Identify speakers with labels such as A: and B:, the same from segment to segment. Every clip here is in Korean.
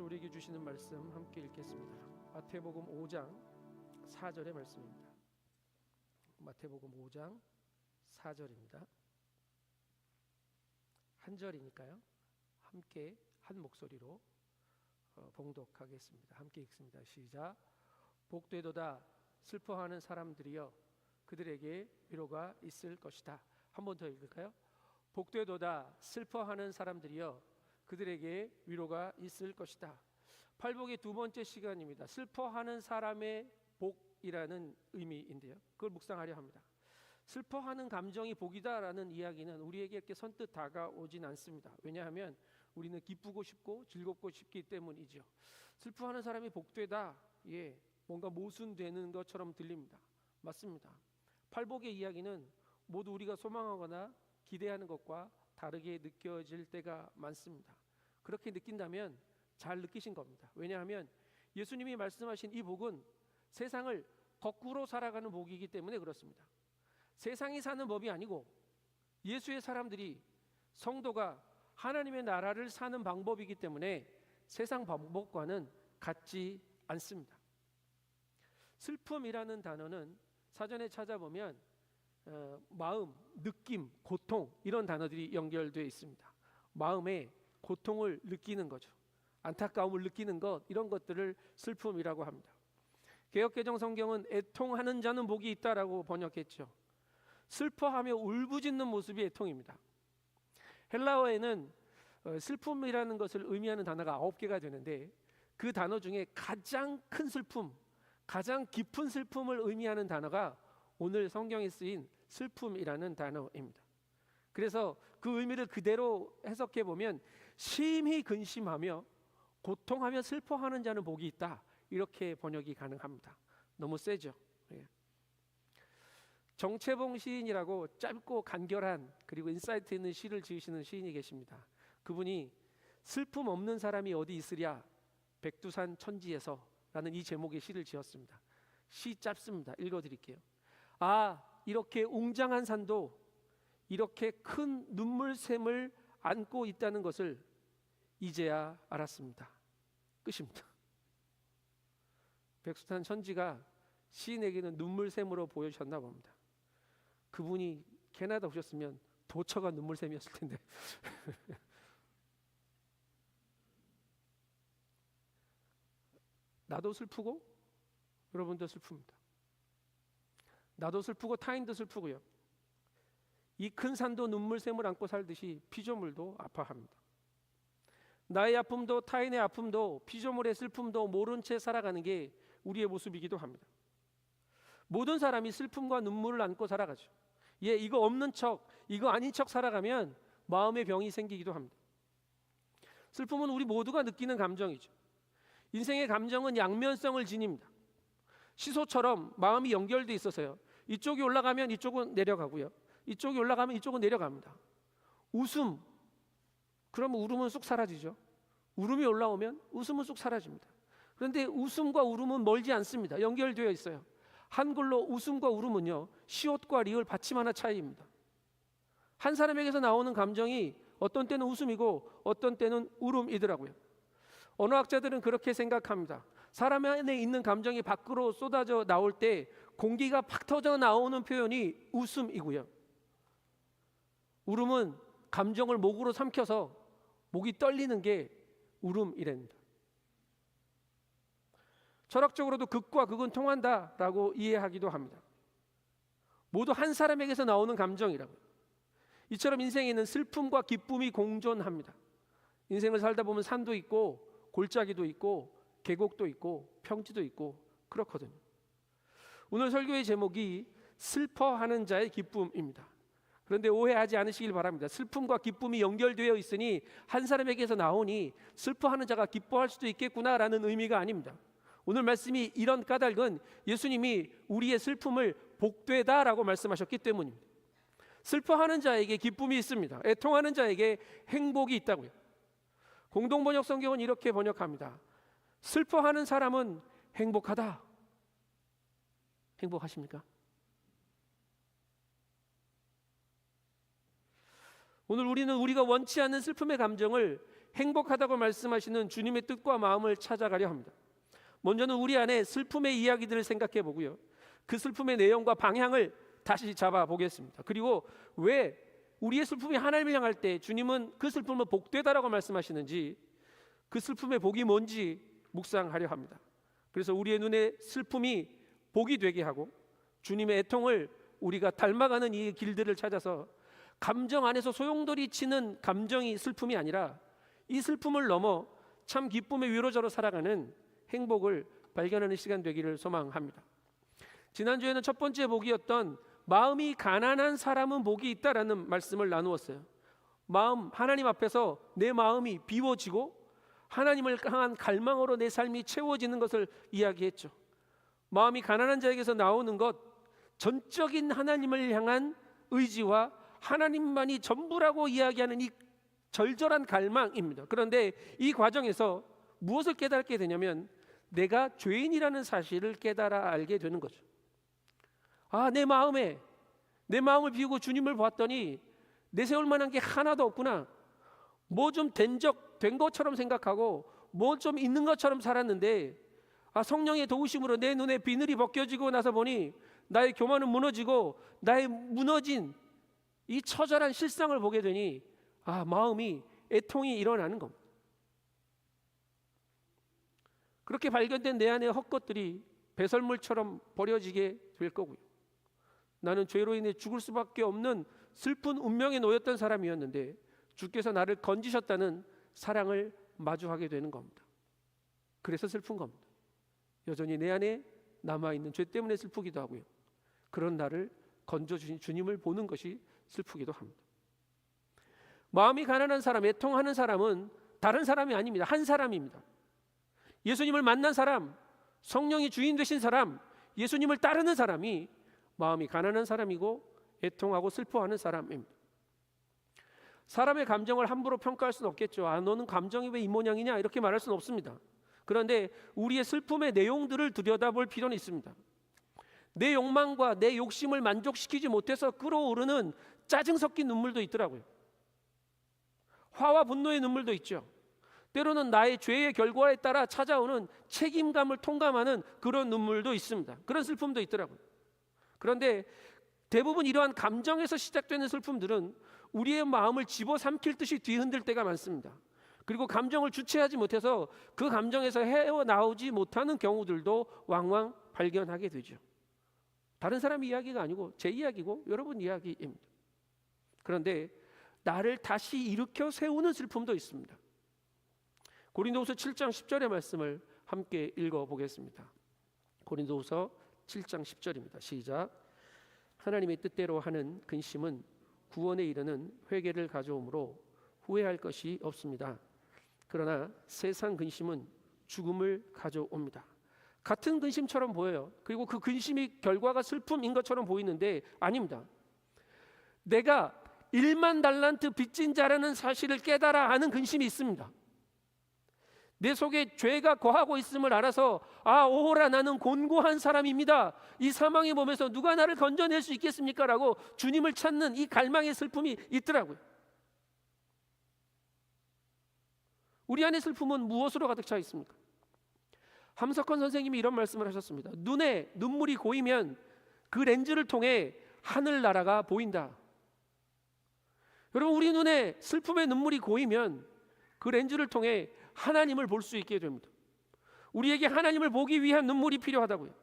A: 하나님께서 우리에게 주시는 말씀 함께 읽겠습니다. 마태복음 5장 4절의 말씀입니다. 마태복음 5장 4절입니다. 한 절이니까요. 함께 한 목소리로 봉독하겠습니다. 함께 읽습니다. 시작. 복되도다 슬퍼하는 사람들이여 그들에게 위로가 있을 것이다. 한 번 더 읽을까요? 복되도다 슬퍼하는 사람들이여 그들에게 위로가 있을 것이다. 팔복의 두 번째 시간입니다. 슬퍼하는 사람의 복이라는 의미인데요, 그걸 묵상하려 합니다. 슬퍼하는 감정이 복이다라는 이야기는 우리에게 이렇게 선뜻 다가오진 않습니다. 왜냐하면 우리는 기쁘고 싶고 즐겁고 싶기 때문이죠. 슬퍼하는 사람이 복되다, 뭔가 모순되는 것처럼 들립니다. 맞습니다. 팔복의 이야기는 모두 우리가 소망하거나 기대하는 것과 다르게 느껴질 때가 많습니다. 그렇게 느낀다면 잘 느끼신 겁니다. 왜냐하면 예수님이 말씀하신 이 복은 세상을 거꾸로 살아가는 복이기 때문에 그렇습니다. 세상이 사는 법이 아니고 예수의 사람들이, 성도가 하나님의 나라를 사는 방법이기 때문에 세상 방법과는 같지 않습니다. 슬픔이라는 단어는 사전에 찾아보면 마음, 느낌, 고통 이런 단어들이 연결되어 있습니다. 마음에 고통을 느끼는 거죠. 안타까움을 느끼는 것, 이런 것들을 슬픔이라고 합니다. 개역개정 성경은 애통하는 자는 복이 있다라고 번역했죠. 슬퍼하며 울부짖는 모습이 애통입니다. 헬라어에는 슬픔이라는 것을 의미하는 단어가 9개가 되는데 그 단어 중에 가장 큰 슬픔, 가장 깊은 슬픔을 의미하는 단어가 오늘 성경에 쓰인 슬픔이라는 단어입니다. 그래서 그 의미를 그대로 해석해 보면 심히 근심하며 고통하며 슬퍼하는 자는 복이 있다, 이렇게 번역이 가능합니다. 너무 세죠. 정채봉 시인이라고 짧고 간결한 그리고 인사이트 있는 시를 지으시는 시인이 계십니다. 그분이 슬픔 없는 사람이 어디 있으랴 백두산 천지에서 라는 이 제목의 시를 지었습니다. 시 짧습니다. 읽어드릴게요. 아, 이렇게 웅장한 산도 이렇게 큰 눈물샘을 안고 있다는 것을 이제야 알았습니다. 끝입니다. 백두산 천지가 시인에게는 눈물샘으로 보여졌나 봅니다. 그분이 캐나다 오셨으면 도처가 눈물샘이었을 텐데. 나도 슬프고 여러분도 슬픕니다. 나도 슬프고 타인도 슬프고요. 이 큰 산도 눈물샘을 안고 살듯이 피조물도 아파합니다. 나의 아픔도 타인의 아픔도 피조물의 슬픔도 모른 채 살아가는 게 우리의 모습이기도 합니다. 모든 사람이 슬픔과 눈물을 안고 살아가죠. 이거 없는 척, 이거 아닌 척 살아가면 마음의 병이 생기기도 합니다. 슬픔은 우리 모두가 느끼는 감정이죠. 인생의 감정은 양면성을 지닙니다. 시소처럼 마음이 연결돼 있어서요, 이쪽이 올라가면 이쪽은 내려가고요, 이쪽이 올라가면 이쪽은 내려갑니다. 웃음, 그러면 울음은 쑥 사라지죠. 울음이 올라오면 웃음은 쑥 사라집니다. 그런데 웃음과 울음은 멀지 않습니다. 연결되어 있어요. 한글로 웃음과 울음은요, 시옷과 리을 받침 하나 차이입니다. 한 사람에게서 나오는 감정이 어떤 때는 웃음이고 어떤 때는 울음이더라고요. 언어학자들은 그렇게 생각합니다. 사람 안에 있는 감정이 밖으로 쏟아져 나올 때 공기가 팍 터져 나오는 표현이 웃음이고요, 울음은 감정을 목으로 삼켜서 목이 떨리는 게 울음이랍니다. 철학적으로도 극과 극은 통한다라고 이해하기도 합니다. 모두 한 사람에게서 나오는 감정이라고요. 이처럼 인생에는 슬픔과 기쁨이 공존합니다. 인생을 살다 보면 산도 있고 골짜기도 있고 계곡도 있고 평지도 있고 그렇거든요. 오늘 설교의 제목이 슬퍼하는 자의 기쁨입니다. 그런데 오해하지 않으시길 바랍니다. 슬픔과 기쁨이 연결되어 있으니 한 사람에게서 나오니 슬퍼하는 자가 기뻐할 수도 있겠구나라는 의미가 아닙니다. 오늘 말씀이 이런 까닭은 예수님이 우리의 슬픔을 복되다라고 말씀하셨기 때문입니다. 슬퍼하는 자에게 기쁨이 있습니다. 애통하는 자에게 행복이 있다고요. 공동번역 성경은 이렇게 번역합니다. 슬퍼하는 사람은 행복하다. 행복하십니까? 오늘 우리는 우리가 원치 않는 슬픔의 감정을 행복하다고 말씀하시는 주님의 뜻과 마음을 찾아가려 합니다. 먼저는 우리 안에 슬픔의 이야기들을 생각해 보고요, 그 슬픔의 내용과 방향을 다시 잡아 보겠습니다. 그리고 왜 우리의 슬픔이 하나님을 향할 때 주님은 그 슬픔을 복되다라고 말씀하시는지, 그 슬픔의 복이 뭔지 묵상하려 합니다. 그래서 우리의 눈에 슬픔이 복이 되게 하고 주님의 애통을 우리가 닮아가는 이 길들을 찾아서 감정 안에서 소용돌이 치는 감정이 슬픔이 아니라 이 슬픔을 넘어 참 기쁨의 위로자로 살아가는 행복을 발견하는 시간 되기를 소망합니다. 지난주에는 첫 번째 복이었던 마음이 가난한 사람은 복이 있다라는 말씀을 나누었어요. 하나님 앞에서 내 마음이 비워지고 하나님을 향한 갈망으로 내 삶이 채워지는 것을 이야기했죠. 마음이 가난한 자에게서 나오는 것, 전적인 하나님을 향한 의지와 하나님만이 전부라고 이야기하는 이 절절한 갈망입니다. 그런데 이 과정에서 무엇을 깨닫게 되냐면 내가 죄인이라는 사실을 깨달아 알게 되는 거죠. 내 마음을 비우고 주님을 보았더니 내세울 만한 게 하나도 없구나. 뭐 좀 된 것처럼 생각하고 뭐 좀 있는 것처럼 살았는데 성령의 도우심으로 내 눈에 비늘이 벗겨지고 나서 보니 나의 교만은 무너지고 나의 무너진 이 처절한 실상을 보게 되니 마음이 애통이 일어나는 겁니다. 그렇게 발견된 내 안의 헛것들이 배설물처럼 버려지게 될 거고요. 나는 죄로 인해 죽을 수밖에 없는 슬픈 운명에 놓였던 사람이었는데 주께서 나를 건지셨다는 사랑을 마주하게 되는 겁니다. 그래서 슬픈 겁니다. 여전히 내 안에 남아있는 죄 때문에 슬프기도 하고요, 그런 나를 건져주신 주님을 보는 것이 슬프기도 합니다. 마음이 가난한 사람, 애통하는 사람은 다른 사람이 아닙니다. 한 사람입니다. 예수님을 만난 사람, 성령이 주인 되신 사람, 예수님을 따르는 사람이 마음이 가난한 사람이고 애통하고 슬퍼하는 사람입니다. 사람의 감정을 함부로 평가할 수는 없겠죠. 너는 감정이 왜 이 모양이냐 이렇게 말할 수는 없습니다. 그런데 우리의 슬픔의 내용들을 들여다볼 필요는 있습니다. 내 욕망과 내 욕심을 만족시키지 못해서 끓어오르는 짜증 섞인 눈물도 있더라고요. 화와 분노의 눈물도 있죠. 때로는 나의 죄의 결과에 따라 찾아오는 책임감을 통감하는 그런 눈물도 있습니다. 그런 슬픔도 있더라고요. 그런데 대부분 이러한 감정에서 시작되는 슬픔들은 우리의 마음을 집어삼킬 듯이 뒤흔들 때가 많습니다. 그리고 감정을 주체하지 못해서 그 감정에서 헤어나오지 못하는 경우들도 왕왕 발견하게 되죠. 다른 사람 이야기가 아니고 제 이야기고 여러분 이야기입니다. 그런데 나를 다시 일으켜 세우는 슬픔도 있습니다. 고린도후서 7장 10절의 말씀을 함께 읽어보겠습니다. 고린도후서 7장 10절입니다. 시작. 하나님의 뜻대로 하는 근심은 구원에 이르는 회개를 가져오므로 후회할 것이 없습니다. 그러나 세상 근심은 죽음을 가져옵니다. 같은 근심처럼 보여요. 그리고 그 근심이 결과가 슬픔인 것처럼 보이는데 아닙니다. 내가 1만 달란트 빚진 자라는 사실을 깨달아 아는 근심이 있습니다. 내 속에 죄가 거하고 있음을 알아서 오호라 나는 곤고한 사람입니다. 이 사망의 몸에서 누가 나를 건져낼 수 있겠습니까? 라고 주님을 찾는 이 갈망의 슬픔이 있더라고요. 우리 안의 슬픔은 무엇으로 가득 차 있습니까? 함석헌 선생님이 이런 말씀을 하셨습니다. 눈에 눈물이 고이면 그 렌즈를 통해 하늘나라가 보인다. 여러분, 우리 눈에 슬픔의 눈물이 고이면 그 렌즈를 통해 하나님을 볼 수 있게 됩니다. 우리에게 하나님을 보기 위한 눈물이 필요하다고요.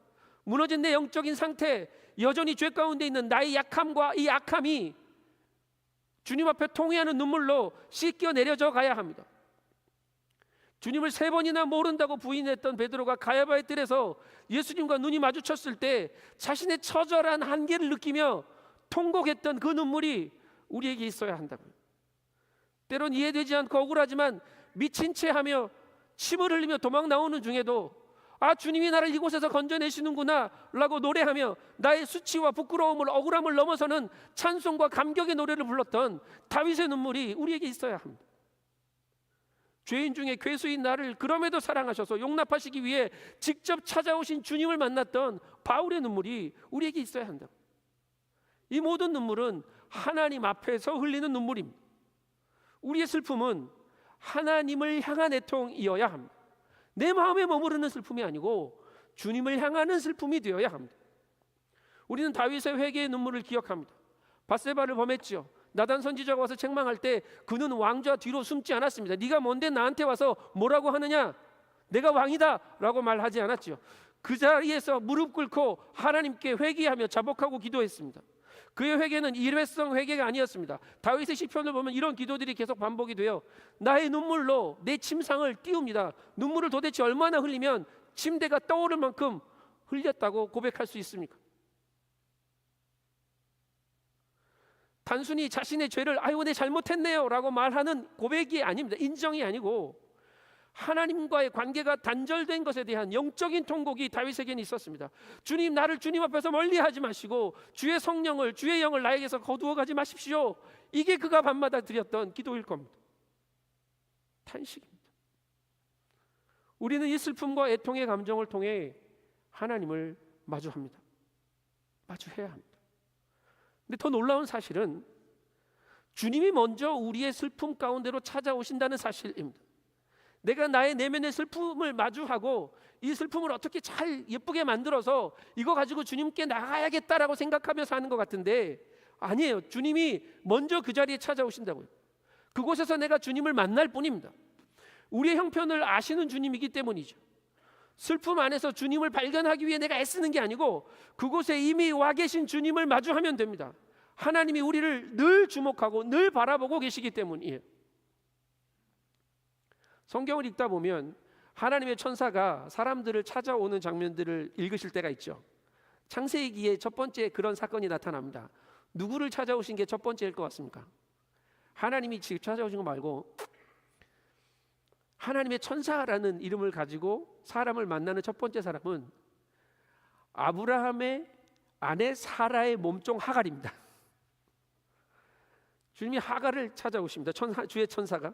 A: 무너진 내 영적인 상태, 여전히 죄 가운데 있는 나의 약함과 이 악함이 주님 앞에 통회하는 눈물로 씻겨 내려져 가야 합니다. 주님을 3번이나 모른다고 부인했던 베드로가 가야바의 뜰에서 예수님과 눈이 마주쳤을 때 자신의 처절한 한계를 느끼며 통곡했던 그 눈물이 우리에게 있어야 한다고요. 때론 이해되지 않고 억울하지만 미친 채 하며 침을 흘리며 도망 나오는 중에도 주님이 나를 이곳에서 건져내시는구나 라고 노래하며 나의 수치와 부끄러움을, 억울함을 넘어서는 찬송과 감격의 노래를 불렀던 다윗의 눈물이 우리에게 있어야 합니다. 죄인 중에 괴수인 나를 그럼에도 사랑하셔서 용납하시기 위해 직접 찾아오신 주님을 만났던 바울의 눈물이 우리에게 있어야 한다. 이 모든 눈물은 하나님 앞에서 흘리는 눈물입니다. 우리의 슬픔은 하나님을 향한 애통이어야 합니다. 내 마음에 머무르는 슬픔이 아니고 주님을 향하는 슬픔이 되어야 합니다. 우리는 다윗의 회개의 눈물을 기억합니다. 밧세바를 범했지요. 나단 선지자가 와서 책망할 때 그는 왕좌 뒤로 숨지 않았습니다. 네가 뭔데 나한테 와서 뭐라고 하느냐, 내가 왕이다 라고 말하지 않았지요. 그 자리에서 무릎 꿇고 하나님께 회개하며 자복하고 기도했습니다. 그의 회개는 일회성 회개가 아니었습니다. 다윗의 시편을 보면 이런 기도들이 계속 반복이 돼요. 나의 눈물로 내 침상을 띄웁니다. 눈물을 도대체 얼마나 흘리면 침대가 떠오를 만큼 흘렸다고 고백할 수 있습니까? 단순히 자신의 죄를 아이고 내 잘못했네요 라고 말하는 고백이 아닙니다. 인정이 아니고 하나님과의 관계가 단절된 것에 대한 영적인 통곡이 다윗에게는 있었습니다. 주님, 나를 주님 앞에서 멀리하지 마시고 주의 성령을, 주의 영을 나에게서 거두어 가지 마십시오. 이게 그가 밤마다 드렸던 기도일 겁니다. 탄식입니다. 우리는 이 슬픔과 애통의 감정을 통해 하나님을 마주합니다. 마주해야 합니다. 근데 더 놀라운 사실은 주님이 먼저 우리의 슬픔 가운데로 찾아오신다는 사실입니다. 내가 나의 내면의 슬픔을 마주하고 이 슬픔을 어떻게 잘 예쁘게 만들어서 이거 가지고 주님께 나가야겠다라고 생각하며 사는 것 같은데 아니에요. 주님이 먼저 그 자리에 찾아오신다고요. 그곳에서 내가 주님을 만날 뿐입니다. 우리의 형편을 아시는 주님이기 때문이죠. 슬픔 안에서 주님을 발견하기 위해 내가 애쓰는 게 아니고 그곳에 이미 와 계신 주님을 마주하면 됩니다. 하나님이 우리를 늘 주목하고 늘 바라보고 계시기 때문이에요. 성경을 읽다 보면 하나님의 천사가 사람들을 찾아오는 장면들을 읽으실 때가 있죠. 창세기에 첫 번째 그런 사건이 나타납니다. 누구를 찾아오신 게 첫 번째일 것 같습니까? 하나님이 지금 찾아오신 거 말고 하나님의 천사라는 이름을 가지고 사람을 만나는 첫 번째 사람은 아브라함의 아내 사라의 몸종 하갈입니다. 주님이 하갈을 찾아오십니다. 주의 천사가.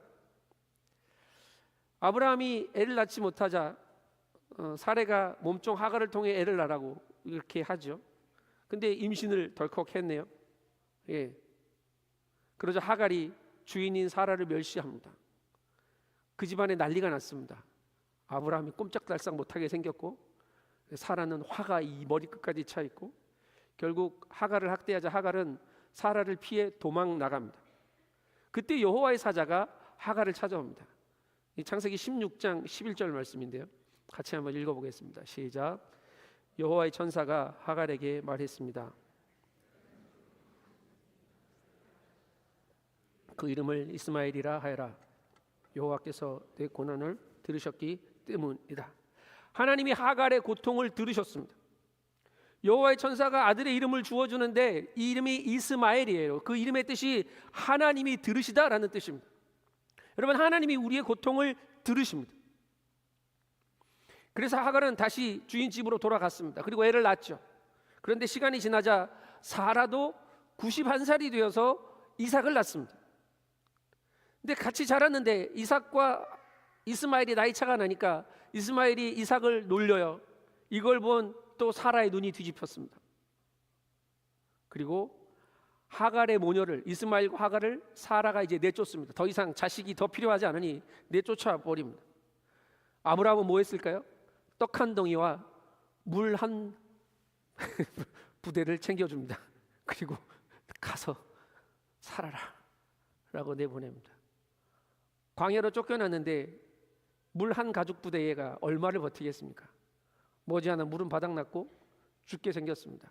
A: 아브라함이 애를 낳지 못하자 사레가 몸종 하갈을 통해 애를 낳으라고 이렇게 하죠. 근데 임신을 덜컥 했네요. 예. 그러자 하갈이 주인인 사라를 멸시합니다. 그 집안에 난리가 났습니다. 아브라함이 꼼짝달싹 못하게 생겼고 사라는 화가 이 머리끝까지 차 있고 결국 하갈을 학대하자 하갈은 사라를 피해 도망 나갑니다. 그때 여호와의 사자가 하갈을 찾아옵니다. 이 창세기 16장 11절 말씀인데요. 같이 한번 읽어보겠습니다. 시작. 여호와의 천사가 하갈에게 말했습니다. 그 이름을 이스마엘이라 하여라. 여호와께서 내 고난을 들으셨기 때문이다. 하나님이 하갈의 고통을 들으셨습니다. 여호와의 천사가 아들의 이름을 주어주는데 이 이름이 이스마엘이에요. 그 이름의 뜻이 하나님이 들으시다라는 뜻입니다. 여러분, 하나님이 우리의 고통을 들으십니다. 그래서 하갈은 다시 주인 집으로 돌아갔습니다. 그리고 애를 낳았죠. 그런데 시간이 지나자 사라도 91살이 되어서 이삭을 낳습니다. 근데 같이 자랐는데 이삭과 이스마엘이 나이 차가 나니까 이스마엘이 이삭을 놀려요. 이걸 본 또 사라의 눈이 뒤집혔습니다. 그리고 하갈의 모녀를, 이스마엘과 하갈을 사라가 이제 내쫓습니다. 더 이상 자식이 더 필요하지 않으니 내쫓아 버립니다. 아브라함은 뭐 했을까요? 떡 한 덩이와 물 한 부대를 챙겨줍니다. 그리고 가서 살아라 라고 내보냅니다. 광야로 쫓겨났는데 물 한 가죽 부대가 얼마를 버티겠습니까? 머지않아 물은 바닥났고 죽게 생겼습니다.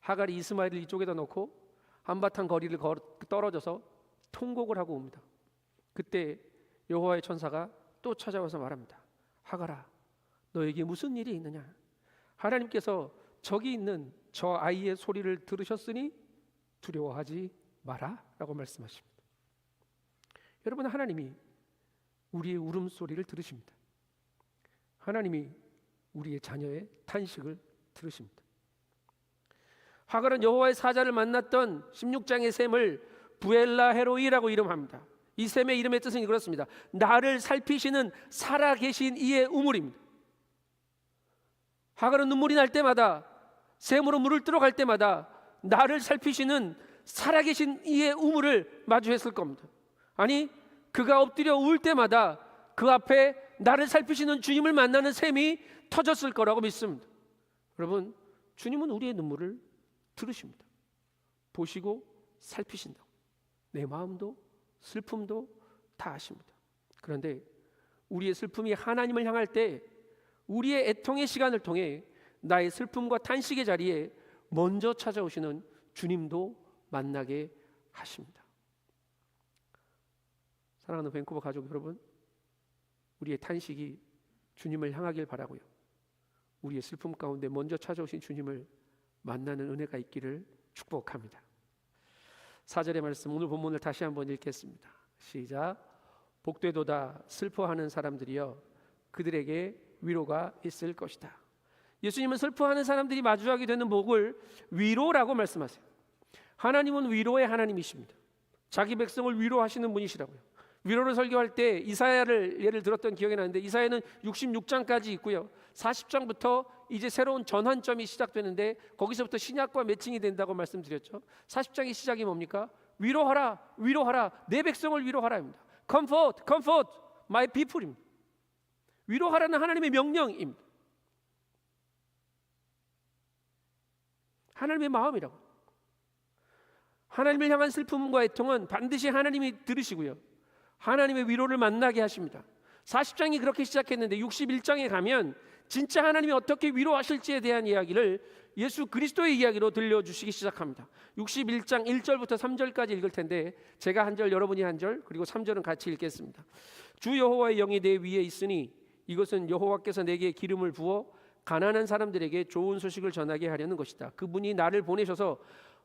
A: 하갈이 이스마엘을 이쪽에다 놓고 한바탕 거리를 떨어져서 통곡을 하고 옵니다. 그때 여호와의 천사가 또 찾아와서 말합니다. 하갈아, 너에게 무슨 일이 있느냐? 하나님께서 저기 있는 저 아이의 소리를 들으셨으니 두려워하지 마라 라고 말씀하십니다. 여러분, 하나님이 우리의 울음소리를 들으십니다. 하나님이 우리의 자녀의 탄식을 들으십니다. 하갈은 여호와의 사자를 만났던 16장의 샘을 부엘라 헤로이라고 이름합니다. 이 샘의 이름의 뜻은 그렇습니다. 나를 살피시는 살아계신 이의 우물입니다. 하갈은 눈물이 날 때마다, 샘으로 물을 들어갈 때마다 나를 살피시는 살아계신 이의 우물을 마주했을 겁니다. 아니, 그가 엎드려 울 때마다 그 앞에 나를 살피시는 주님을 만나는 셈이 터졌을 거라고 믿습니다. 여러분, 주님은 우리의 눈물을 들으십니다. 보시고 살피신다고. 내 마음도 슬픔도 다 아십니다. 그런데 우리의 슬픔이 하나님을 향할 때 우리의 애통의 시간을 통해 나의 슬픔과 탄식의 자리에 먼저 찾아오시는 주님도 만나게 하십니다. 사랑하는 밴쿠버 가족 여러분, 우리의 탄식이 주님을 향하길 바라고요. 우리의 슬픔 가운데 먼저 찾아오신 주님을 만나는 은혜가 있기를 축복합니다. 4절의 말씀, 오늘 본문을 다시 한번 읽겠습니다. 시작. 복되도다 슬퍼하는 사람들이여 그들에게 위로가 있을 것이다. 예수님은 슬퍼하는 사람들이 마주하게 되는 복을 위로라고 말씀하세요. 하나님은 위로의 하나님이십니다. 자기 백성을 위로하시는 분이시라고요. 위로를 설교할 때 이사야를 예를 들었던 기억이 나는데, 이사야는 66장까지 있고요, 40장부터 이제 새로운 전환점이 시작되는데 거기서부터 신약과 매칭이 된다고 말씀드렸죠. 40장의 시작이 뭡니까? 위로하라, 위로하라, 내 백성을 위로하라입니다. Comfort, comfort my people입니다. 위로하라는 하나님의 명령입니다. 하나님의 마음이라고. 하나님을 향한 슬픔과 애통은 반드시 하나님이 들으시고요, 하나님의 위로를 만나게 하십니다. 40장이 그렇게 시작했는데 61장에 가면 진짜 하나님이 어떻게 위로하실지에 대한 이야기를 예수 그리스도의 이야기로 들려주시기 시작합니다. 61장 1절부터 3절까지 읽을 텐데 제가 한 절, 여러분이 한 절, 그리고 3절은 같이 읽겠습니다. 주 여호와의 영이 내 위에 있으니 이것은 여호와께서 내게 기름을 부어 가난한 사람들에게 좋은 소식을 전하게 하려는 것이다. 그분이 나를 보내셔서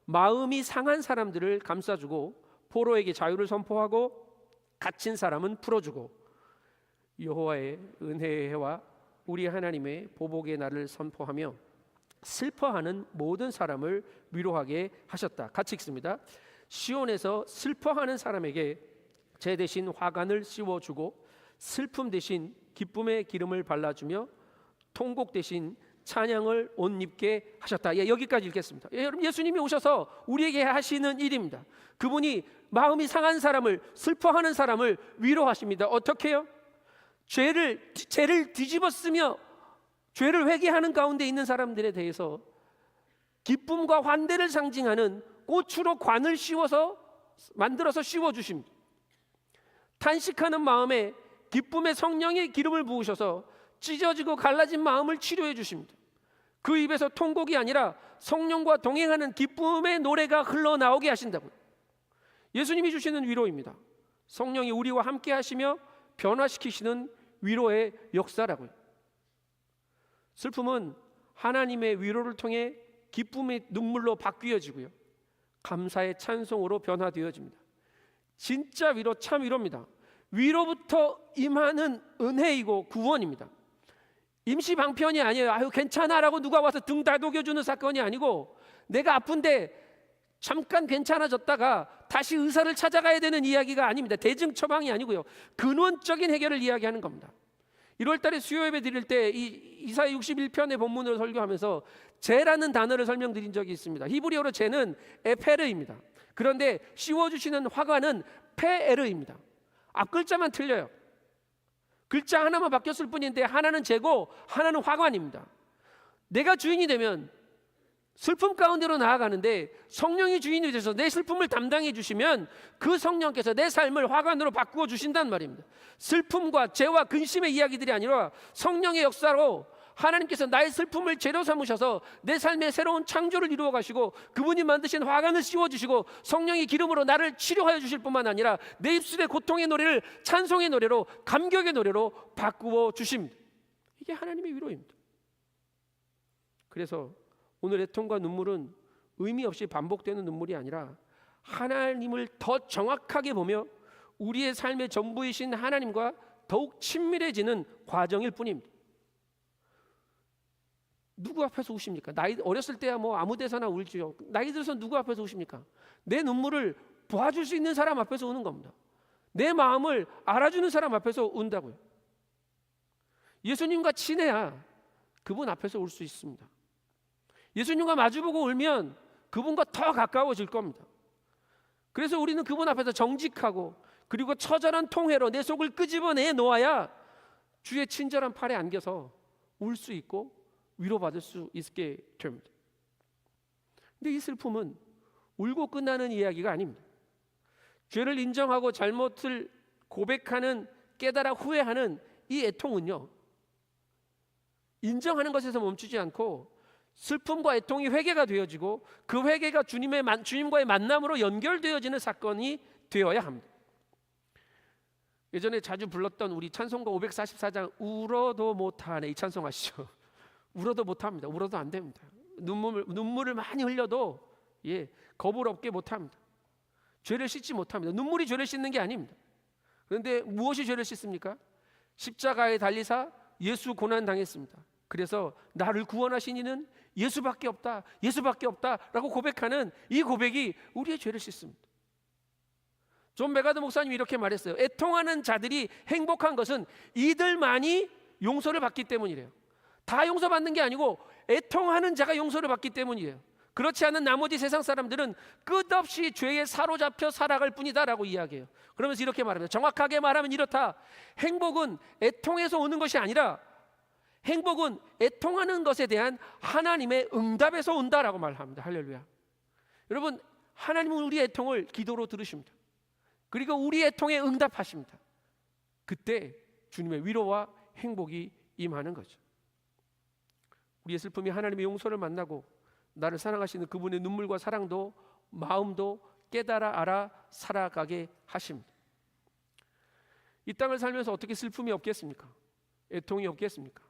A: 마음이 상한 사람들을 감싸주고 포로에게 자유를 선포하고 갇힌 사람은 풀어주고 여호와의 은혜의 해와 우리 하나님의 보복의 날을 선포하며 슬퍼하는 모든 사람을 위로하게 하셨다. 같이 읽습니다. 시온에서 슬퍼하는 사람에게 제 대신 화관을 씌워주고 슬픔 대신 기쁨의 기름을 발라주며 통곡 대신 찬양을 옷 입게 하셨다. 여기까지 읽겠습니다. 여러분, 예수님이 오셔서 우리에게 하시는 일입니다. 그분이 마음이 상한 사람을, 슬퍼하는 사람을 위로하십니다. 어떻게 해요? 죄를 뒤집었으며 죄를 회개하는 가운데 있는 사람들에 대해서 기쁨과 환대를 상징하는 꽃으로 관을 만들어서 씌워주십니다. 탄식하는 마음에 기쁨의 성령의 기름을 부으셔서 찢어지고 갈라진 마음을 치료해 주십니다. 그 입에서 통곡이 아니라 성령과 동행하는 기쁨의 노래가 흘러나오게 하신다고요. 예수님이 주시는 위로입니다. 성령이 우리와 함께 하시며 변화시키시는 위로의 역사라고요. 슬픔은 하나님의 위로를 통해 기쁨의 눈물로 바뀌어지고요, 감사의 찬송으로 변화되어집니다. 진짜 위로, 참 위로입니다. 위로부터 임하는 은혜이고 구원입니다. 임시 방편이 아니에요. 아유 괜찮아라고 누가 와서 등 다독여주는 사건이 아니고, 내가 아픈데 잠깐 괜찮아졌다가 다시 의사를 찾아가야 되는 이야기가 아닙니다. 대증 처방이 아니고요, 근원적인 해결을 이야기하는 겁니다. 1월 달에 수요 예배 드릴 때 이사야 61편의 본문을 설교하면서 죄라는 단어를 설명드린 적이 있습니다. 히브리어로 죄는 에페르입니다. 그런데 씌워주시는 화관은 페에르입니다. 앞글자만 틀려요. 글자 하나만 바뀌었을 뿐인데 하나는 죄고 하나는 화관입니다. 내가 주인이 되면 슬픔 가운데로 나아가는데 성령이 주인이 되셔서 내 슬픔을 담당해 주시면 그 성령께서 내 삶을 화관으로 바꾸어 주신단 말입니다. 슬픔과 죄와 근심의 이야기들이 아니라 성령의 역사로 하나님께서 나의 슬픔을 재료 삼으셔서 내 삶에 새로운 창조를 이루어 가시고 그분이 만드신 화관을 씌워주시고 성령의 기름으로 나를 치료하여 주실 뿐만 아니라 내 입술의 고통의 노래를 찬송의 노래로, 감격의 노래로 바꾸어 주십니다. 이게 하나님의 위로입니다. 그래서 오늘 애통과 눈물은 의미 없이 반복되는 눈물이 아니라 하나님을 더 정확하게 보며 우리의 삶의 전부이신 하나님과 더욱 친밀해지는 과정일 뿐입니다. 누구 앞에서 우십니까? 나이 어렸을 때야 뭐 아무 데서나 울지요. 나이 들어서 누구 앞에서 우십니까? 내 눈물을 봐줄 수 있는 사람 앞에서 우는 겁니다. 내 마음을 알아주는 사람 앞에서 운다고요. 예수님과 친해야 그분 앞에서 울 수 있습니다. 예수님과 마주보고 울면 그분과 더 가까워질 겁니다. 그래서 우리는 그분 앞에서 정직하고 그리고 처절한 통회로 내 속을 끄집어내 놓아야 주의 친절한 팔에 안겨서 울 수 있고 위로받을 수 있게 됩니다. 근데 이 슬픔은 울고 끝나는 이야기가 아닙니다. 죄를 인정하고 잘못을 고백하는, 깨달아 후회하는 이 애통은요, 인정하는 것에서 멈추지 않고 슬픔과 애통이 회개가 되어지고 그 회개가 주님과의 만남으로 연결되어지는 사건이 되어야 합니다. 예전에 자주 불렀던 우리 찬송가 544장 울어도 못하네, 이 찬송 아시죠? 울어도 못합니다. 울어도 안 됩니다. 눈물을 많이 흘려도 겁을 없게 못합니다. 죄를 씻지 못합니다. 눈물이 죄를 씻는 게 아닙니다. 그런데 무엇이 죄를 씻습니까? 십자가에 달리사 예수 고난 당했습니다. 그래서 나를 구원하신 이는 예수밖에 없다, 예수밖에 없다라고 고백하는 이 고백이 우리의 죄를 씻습니다. 존 메가드 목사님이 이렇게 말했어요. 애통하는 자들이 행복한 것은 이들만이 용서를 받기 때문이래요. 다 용서받는 게 아니고 애통하는 자가 용서를 받기 때문이에요. 그렇지 않은 나머지 세상 사람들은 끝없이 죄에 사로잡혀 살아갈 뿐이다라고 이야기해요. 그러면서 이렇게 말합니다. 정확하게 말하면 이렇다. 행복은 애통에서 오는 것이 아니라 행복은 애통하는 것에 대한 하나님의 응답에서 온다라고 말합니다. 할렐루야. 여러분, 하나님은 우리의 애통을 기도로 들으십니다. 그리고 우리의 애통에 응답하십니다. 그때 주님의 위로와 행복이 임하는 거죠. 우리의 슬픔이 하나님의 용서를 만나고 나를 사랑하시는 그분의 눈물과 사랑도 마음도 깨달아 알아 살아가게 하십니다. 이 땅을 살면서 어떻게 슬픔이 없겠습니까? 애통이 없겠습니까?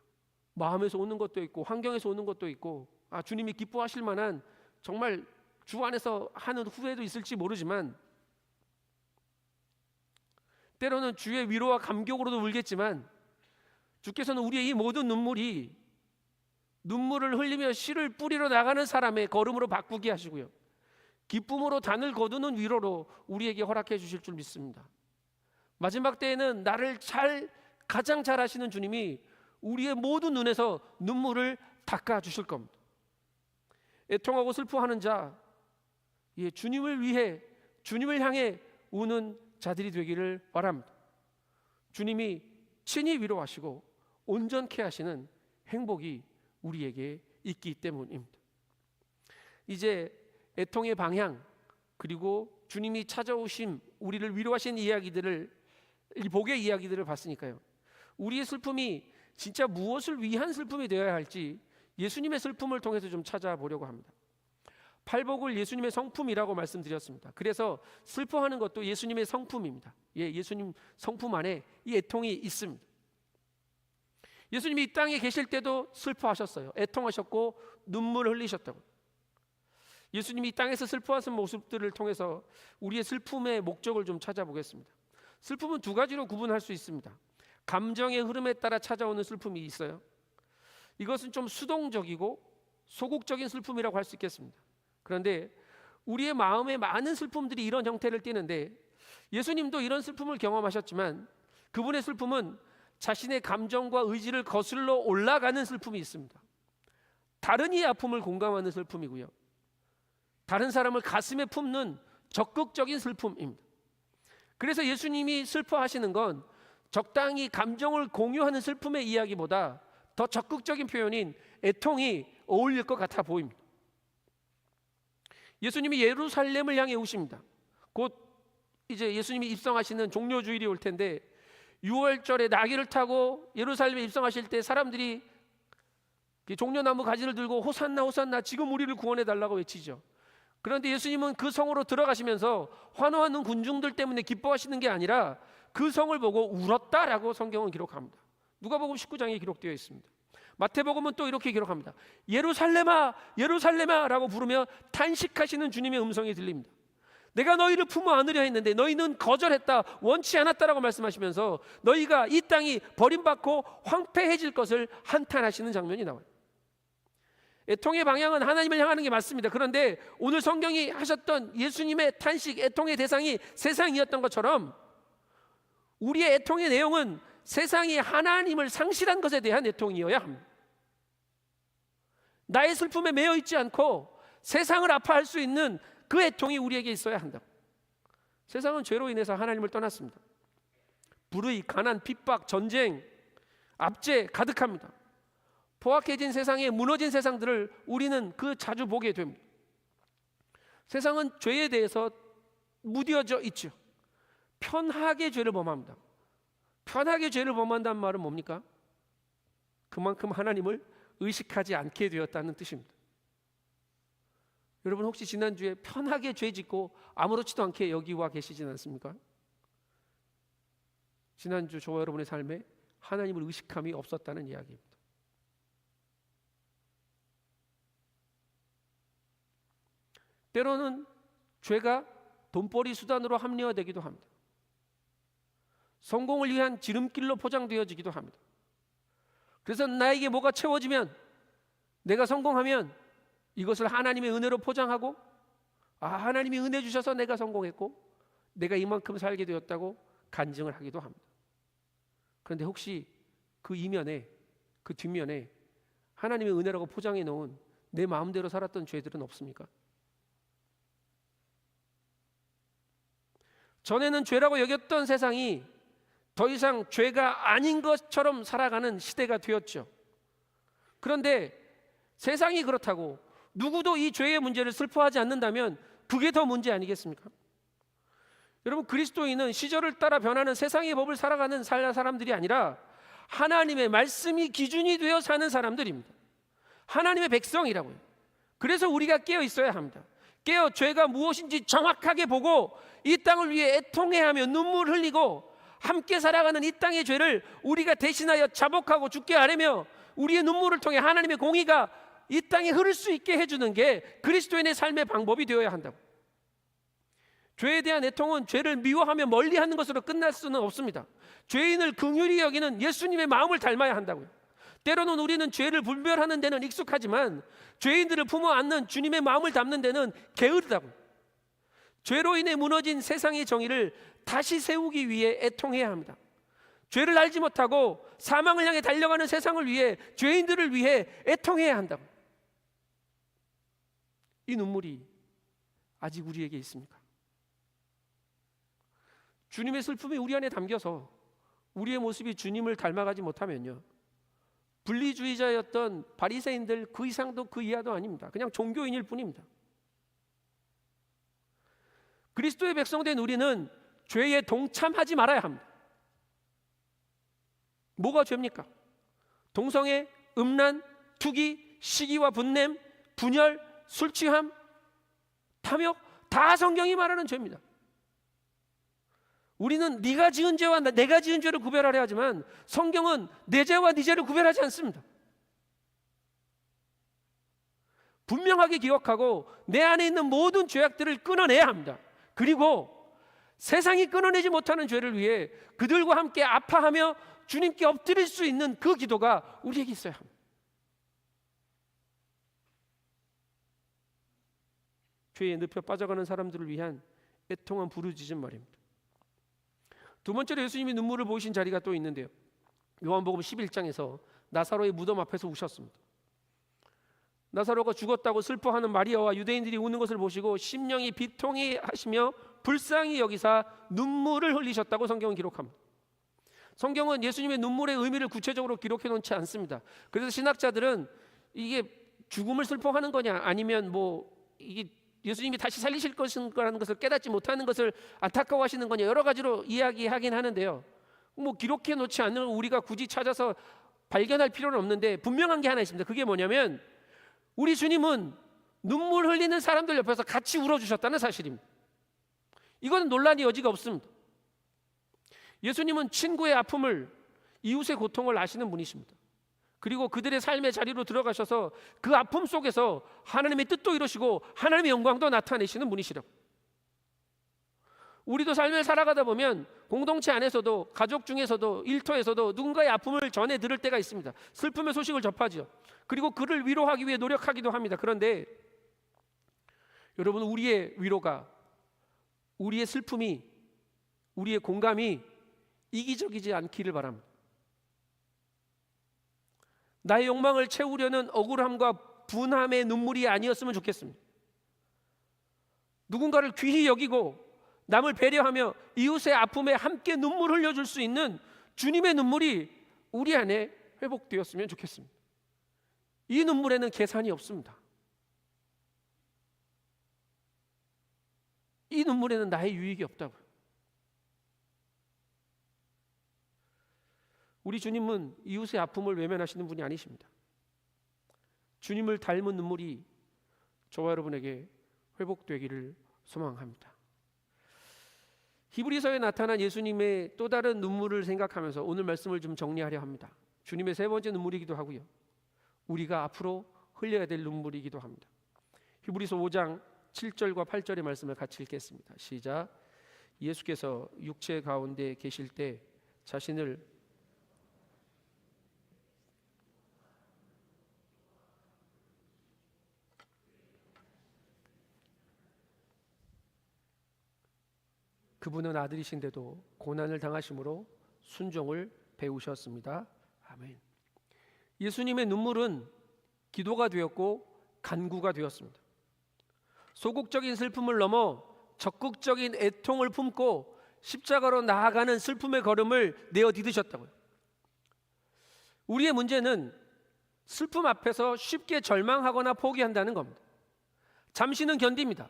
A: 마음에서 오는 것도 있고 환경에서 오는 것도 있고 주님이 기뻐하실 만한 정말 주 안에서 하는 후회도 있을지 모르지만 때로는 주의 위로와 감격으로도 울겠지만 주께서는 우리의 이 모든 눈물을 흘리며 씨를 뿌리러 나가는 사람의 걸음으로 바꾸게 하시고요, 기쁨으로 단을 거두는 위로로 우리에게 허락해 주실 줄 믿습니다. 마지막 때에는 나를 가장 잘 아시는 주님이 우리의 모든 눈에서 눈물을 닦아 주실 겁니다. 애통하고 슬퍼하는 자, 주님을 위해, 주님을 향해 우는 자들이 되기를 바랍니다. 주님이 친히 위로하시고 온전케 하시는 행복이 우리에게 있기 때문입니다. 이제 애통의 방향, 그리고 주님이 찾아오심, 우리를 위로하신 이야기들을, 복의 이야기들을 봤으니까요, 우리의 슬픔이 진짜 무엇을 위한 슬픔이 되어야 할지 예수님의 슬픔을 통해서 좀 찾아보려고 합니다. 팔복을 예수님의 성품이라고 말씀드렸습니다. 그래서 슬퍼하는 것도 예수님의 성품입니다. 예수님 성품 안에 이 애통이 있습니다. 예수님이 이 땅에 계실 때도 슬퍼하셨어요. 애통하셨고 눈물을 흘리셨다고. 예수님이 이 땅에서 슬퍼하신 모습들을 통해서 우리의 슬픔의 목적을 좀 찾아보겠습니다. 슬픔은 두 가지로 구분할 수 있습니다. 감정의 흐름에 따라 찾아오는 슬픔이 있어요. 이것은 좀 수동적이고 소극적인 슬픔이라고 할 수 있겠습니다. 그런데 우리의 마음에 많은 슬픔들이 이런 형태를 띠는데 예수님도 이런 슬픔을 경험하셨지만 그분의 슬픔은 자신의 감정과 의지를 거슬러 올라가는 슬픔이 있습니다. 다른 이의 아픔을 공감하는 슬픔이고요, 다른 사람을 가슴에 품는 적극적인 슬픔입니다. 그래서 예수님이 슬퍼하시는 건 적당히 감정을 공유하는 슬픔의 이야기보다 더 적극적인 표현인 애통이 어울릴 것 같아 보입니다. 예수님이 예루살렘을 향해 오십니다. 곧 이제 예수님이 입성하시는 종료주일이 올 텐데 6월절에 나귀를 타고 예루살렘에 입성하실 때 사람들이 종려나무 가지를 들고 호산나 호산나 지금 우리를 구원해 달라고 외치죠. 그런데 예수님은 그 성으로 들어가시면서 환호하는 군중들 때문에 기뻐하시는 게 아니라 그 성을 보고 울었다라고 성경은 기록합니다. 누가복음 19장에 기록되어 있습니다. 마태복음은 또 이렇게 기록합니다. 예루살렘아 예루살렘아 라고 부르며 탄식하시는 주님의 음성이 들립니다. 내가 너희를 품어 안으려 했는데 너희는 거절했다, 원치 않았다라고 말씀하시면서 너희가 이 땅이 버림받고 황폐해질 것을 한탄하시는 장면이 나와요. 애통의 방향은 하나님을 향하는 게 맞습니다. 그런데 오늘 성경이 하셨던 예수님의 탄식, 애통의 대상이 세상이었던 것처럼 우리의 애통의 내용은 세상이 하나님을 상실한 것에 대한 애통이어야 합니다. 나의 슬픔에 매여 있지 않고 세상을 아파할 수 있는 그 애통이 우리에게 있어야 한다. 세상은 죄로 인해서 하나님을 떠났습니다. 불의, 가난, 핍박, 전쟁, 압제 가득합니다. 포악해진 세상에 무너진 세상들을 우리는 자주 보게 됩니다. 세상은 죄에 대해서 무뎌져 있죠. 편하게 죄를 범합니다. 편하게 죄를 범한다는 말은 뭡니까? 그만큼 하나님을 의식하지 않게 되었다는 뜻입니다. 여러분 혹시 지난주에 편하게 죄 짓고 아무렇지도 않게 여기 와 계시진 않습니까? 지난주 저와 여러분의 삶에 하나님을 의식함이 없었다는 이야기입니다. 때로는 죄가 돈벌이 수단으로 합리화되기도 합니다. 성공을 위한 지름길로 포장되어지기도 합니다. 그래서 나에게 뭐가 채워지면, 내가 성공하면 이것을 하나님의 은혜로 포장하고, 하나님이 은혜 주셔서 내가 성공했고 내가 이만큼 살게 되었다고 간증을 하기도 합니다. 그런데 혹시 그 이면에, 그 뒷면에 하나님의 은혜라고 포장해 놓은 내 마음대로 살았던 죄들은 없습니까? 전에는 죄라고 여겼던 세상이 더 이상 죄가 아닌 것처럼 살아가는 시대가 되었죠. 그런데 세상이 그렇다고 누구도 이 죄의 문제를 슬퍼하지 않는다면 그게 더 문제 아니겠습니까? 여러분, 그리스도인은 시절을 따라 변하는 세상의 법을 살아가는 사람들이 아니라 하나님의 말씀이 기준이 되어 사는 사람들입니다. 하나님의 백성이라고요. 그래서 우리가 깨어 있어야 합니다. 깨어 죄가 무엇인지 정확하게 보고 이 땅을 위해 애통해하며 눈물 흘리고 함께 살아가는 이 땅의 죄를 우리가 대신하여 자복하고 죽게 하려며 우리의 눈물을 통해 하나님의 공의가 이 땅에 흐를 수 있게 해주는 게 그리스도인의 삶의 방법이 되어야 한다고. 죄에 대한 애통은 죄를 미워하며 멀리하는 것으로 끝날 수는 없습니다. 죄인을 긍휼히 여기는 예수님의 마음을 닮아야 한다고요. 때로는 우리는 죄를 분별하는 데는 익숙하지만 죄인들을 품어 안는 주님의 마음을 담는 데는 게으르다고요. 죄로 인해 무너진 세상의 정의를 다시 세우기 위해 애통해야 합니다. 죄를 알지 못하고 사망을 향해 달려가는 세상을 위해, 죄인들을 위해 애통해야 한다고. 이 눈물이 아직 우리에게 있습니까? 주님의 슬픔이 우리 안에 담겨서 우리의 모습이 주님을 닮아가지 못하면요, 분리주의자였던 바리새인들 그 이상도 그 이하도 아닙니다. 그냥 종교인일 뿐입니다. 그리스도의 백성된 우리는 죄에 동참하지 말아야 합니다. 뭐가 죄입니까? 동성애, 음란, 투기, 시기와 분냄, 분열, 술 취함, 탐욕, 다 성경이 말하는 죄입니다. 우리는 네가 지은 죄와 내가 지은 죄를 구별하려 하지만 성경은 내 죄와 네 죄를 구별하지 않습니다. 분명하게 기억하고 내 안에 있는 모든 죄악들을 끊어내야 합니다. 그리고 세상이 끊어내지 못하는 죄를 위해 그들과 함께 아파하며 주님께 엎드릴 수 있는 그 기도가 우리에게 있어야 합니다. 죄에 늪에 빠져가는 사람들을 위한 애통한 부르짖음 말입니다. 두 번째로 예수님이 눈물을 보이신 자리가 또 있는데요, 요한복음 11장에서 나사로의 무덤 앞에서 우셨습니다. 나사로가 죽었다고 슬퍼하는 마리아와 유대인들이 우는 것을 보시고 심령이 비통해 하시며 불쌍히 여기사 눈물을 흘리셨다고 성경은 기록합니다. 성경은 예수님의 눈물의 의미를 구체적으로 기록해 놓지 않습니다. 그래서 신학자들은 이게 죽음을 슬퍼하는 거냐, 아니면 이게 예수님이 다시 살리실 것이라는 것을 깨닫지 못하는 것을 안타까워하시는 거냐, 여러 가지로 이야기하긴 하는데요, 기록해 놓지 않는 우리가 굳이 찾아서 발견할 필요는 없는데 분명한 게 하나 있습니다. 그게 뭐냐면 우리 주님은 눈물 흘리는 사람들 옆에서 같이 울어주셨다는 사실입니다. 이건 논란의 여지가 없습니다. 예수님은 친구의 아픔을, 이웃의 고통을 아시는 분이십니다. 그리고 그들의 삶의 자리로 들어가셔서 그 아픔 속에서 하나님의 뜻도 이루시고 하나님의 영광도 나타내시는 분이시라고. 우리도 삶을 살아가다 보면 공동체 안에서도, 가족 중에서도, 일터에서도 누군가의 아픔을 전해 들을 때가 있습니다. 슬픔의 소식을 접하죠. 그리고 그를 위로하기 위해 노력하기도 합니다. 그런데 여러분, 우리의 위로가, 우리의 슬픔이, 우리의 공감이 이기적이지 않기를 바랍니다. 나의 욕망을 채우려는 억울함과 분함의 눈물이 아니었으면 좋겠습니다. 누군가를 귀히 여기고 남을 배려하며 이웃의 아픔에 함께 눈물 흘려줄 수 있는 주님의 눈물이 우리 안에 회복되었으면 좋겠습니다. 이 눈물에는 계산이 없습니다. 이 눈물에는 나의 유익이 없다고요. 우리 주님은 이웃의 아픔을 외면하시는 분이 아니십니다. 주님을 닮은 눈물이 저와 여러분에게 회복되기를 소망합니다. 히브리서에 나타난 예수님의 또 다른 눈물을 생각하면서 오늘 말씀을 좀 정리하려 합니다. 주님의 세 번째 눈물이기도 하고요, 우리가 앞으로 흘려야 될 눈물이기도 합니다. 히브리서 5장 7절과 8절의 말씀을 같이 읽겠습니다. 시작. 예수께서 육체 가운데 계실 때 자신을 그분은 아들이신데도 고난을 당하심으로 순종을 배우셨습니다. 아멘. 예수님의 눈물은 기도가 되었고 간구가 되었습니다. 소극적인 슬픔을 넘어 적극적인 애통을 품고 십자가로 나아가는 슬픔의 걸음을 내어 디디셨다고요. 우리의 문제는 슬픔 앞에서 쉽게 절망하거나 포기한다는 겁니다. 잠시는 견딥니다.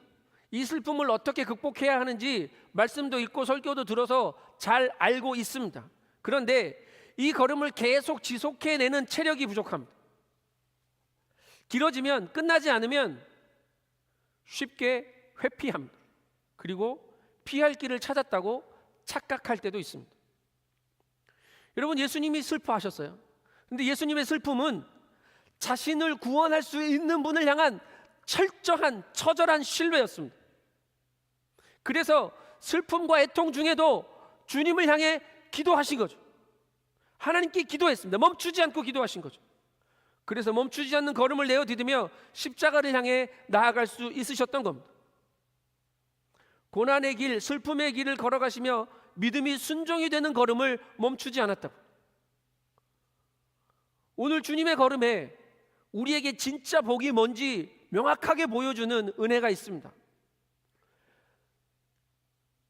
A: 이 슬픔을 어떻게 극복해야 하는지 말씀도 읽고 설교도 들어서 잘 알고 있습니다. 그런데 이 걸음을 계속 지속해내는 체력이 부족합니다. 길어지면, 끝나지 않으면 쉽게 회피합니다. 그리고 피할 길을 찾았다고 착각할 때도 있습니다. 여러분, 예수님이 슬퍼하셨어요. 근데 예수님의 슬픔은 자신을 구원할 수 있는 분을 향한 철저한, 처절한 신뢰였습니다. 그래서 슬픔과 애통 중에도 주님을 향해 기도하신 거죠. 하나님께 기도했습니다. 멈추지 않고 기도하신 거죠. 그래서 멈추지 않는 걸음을 내어 디디며 십자가를 향해 나아갈 수 있으셨던 겁니다. 고난의 길, 슬픔의 길을 걸어가시며 믿음이 순종이 되는 걸음을 멈추지 않았다고. 오늘 주님의 걸음에 우리에게 진짜 복이 뭔지 명확하게 보여주는 은혜가 있습니다.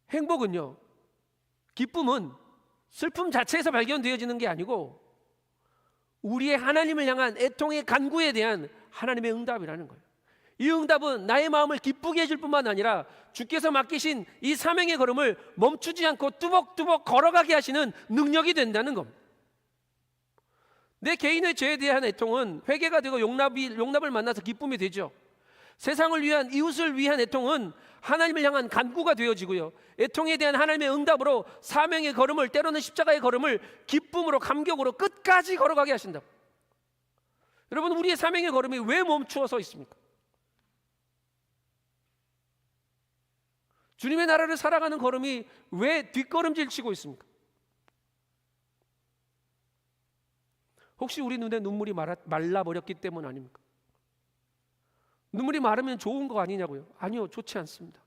A: 행복은요, 기쁨은 슬픔 자체에서 발견되어지는 게 아니고 우리의 하나님을 향한 애통의 간구에 대한 하나님의 응답이라는 거예요. 이 응답은 나의 마음을 기쁘게 해줄 뿐만 아니라 주께서 맡기신 이 사명의 걸음을 멈추지 않고 뚜벅뚜벅 걸어가게 하시는 능력이 된다는 겁니다. 내 개인의 죄에 대한 애통은 회개가 되고 용납을 만나서 기쁨이 되죠. 세상을 위한, 이웃을 위한 애통은 하나님을 향한 간구가 되어지고요, 애통에 대한 하나님의 응답으로 사명의 걸음을, 때로는 십자가의 걸음을 기쁨으로, 감격으로 끝까지 걸어가게 하신다. 여러분, 우리의 사명의 걸음이 왜 멈추어 서 있습니까? 주님의 나라를 살아가는 걸음이 왜 뒷걸음질 치고 있습니까? 혹시 우리 눈에 눈물이 말라버렸기 때문 아닙니까? 눈물이 마르면 좋은 거 아니냐고요? 아니요, 좋지 않습니다.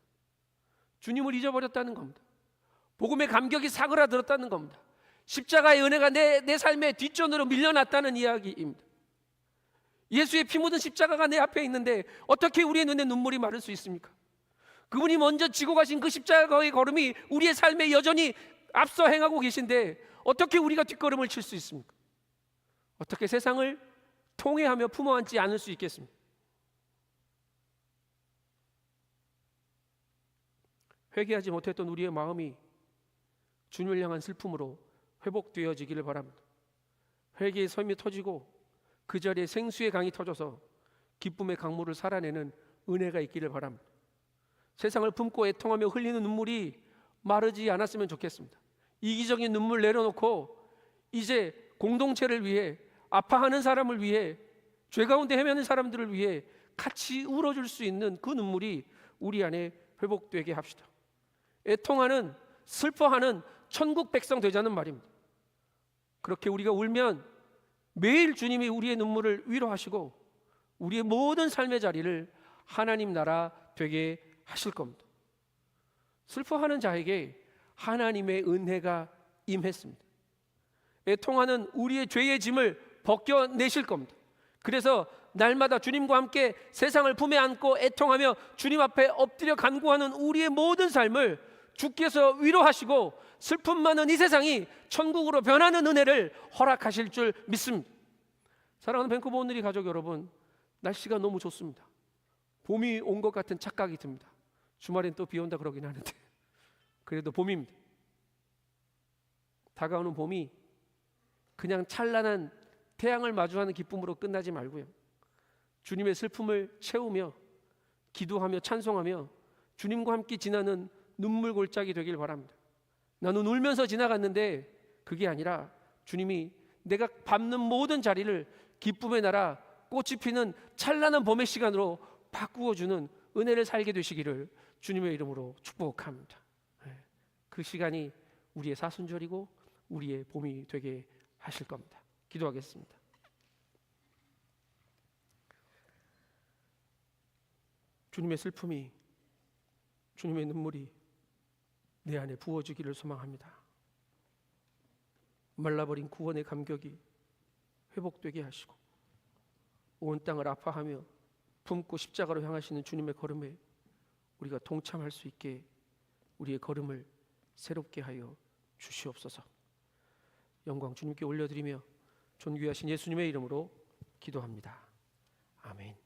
A: 주님을 잊어버렸다는 겁니다. 복음의 감격이 사그라들었다는 겁니다. 십자가의 은혜가 내 삶의 뒷전으로 밀려났다는 이야기입니다. 예수의 피 묻은 십자가가 내 앞에 있는데 어떻게 우리의 눈에 눈물이 마를 수 있습니까? 그분이 먼저 지고 가신 그 십자가의 걸음이 우리의 삶에 여전히 앞서 행하고 계신데 어떻게 우리가 뒷걸음을 칠 수 있습니까? 어떻게 세상을 통회하며 품어안지 않을 수 있겠습니까? 회개하지 못했던 우리의 마음이 주님을 향한 슬픔으로 회복되어지기를 바랍니다. 회개의 섬이 터지고 그 자리에 생수의 강이 터져서 기쁨의 강물을 살아내는 은혜가 있기를 바랍니다. 세상을 품고 애통하며 흘리는 눈물이 마르지 않았으면 좋겠습니다. 이기적인 눈물 내려놓고 이제 공동체를 위해, 아파하는 사람을 위해, 죄 가운데 헤매는 사람들을 위해 같이 울어줄 수 있는 그 눈물이 우리 안에 회복되게 합시다. 애통하는, 슬퍼하는 천국 백성 되자는 말입니다. 그렇게 우리가 울면 매일 주님이 우리의 눈물을 위로하시고 우리의 모든 삶의 자리를 하나님 나라 되게 하실 겁니다. 슬퍼하는 자에게 하나님의 은혜가 임했습니다. 애통하는 우리의 죄의 짐을 벗겨내실 겁니다. 그래서 날마다 주님과 함께 세상을 품에 안고 애통하며 주님 앞에 엎드려 간구하는 우리의 모든 삶을 주께서 위로하시고 슬픔 많은 이 세상이 천국으로 변하는 은혜를 허락하실 줄 믿습니다. 사랑하는 밴쿠버 온누리 가족 여러분, 날씨가 너무 좋습니다. 봄이 온 것 같은 착각이 듭니다. 주말엔 또 비 온다 그러긴 하는데 그래도 봄입니다. 다가오는 봄이 그냥 찬란한 태양을 마주하는 기쁨으로 끝나지 말고요, 주님의 슬픔을 채우며 기도하며 찬송하며 주님과 함께 지나는 눈물 골짜기 되길 바랍니다. 나는 울면서 지나갔는데 그게 아니라 주님이 내가 밟는 모든 자리를 기쁨의 나라, 꽃이 피는 찬란한 봄의 시간으로 바꾸어주는 은혜를 살게 되시기를 주님의 이름으로 축복합니다. 그 시간이 우리의 사순절이고 우리의 봄이 되게 하실 겁니다. 기도하겠습니다. 주님의 슬픔이, 주님의 눈물이 내 안에 부어지기를 소망합니다. 말라버린 구원의 감격이 회복되게 하시고 온 땅을 아파하며 품고 십자가로 향하시는 주님의 걸음에 우리가 동참할 수 있게 우리의 걸음을 새롭게 하여 주시옵소서. 영광 주님께 올려드리며 존귀하신 예수님의 이름으로 기도합니다. 아멘.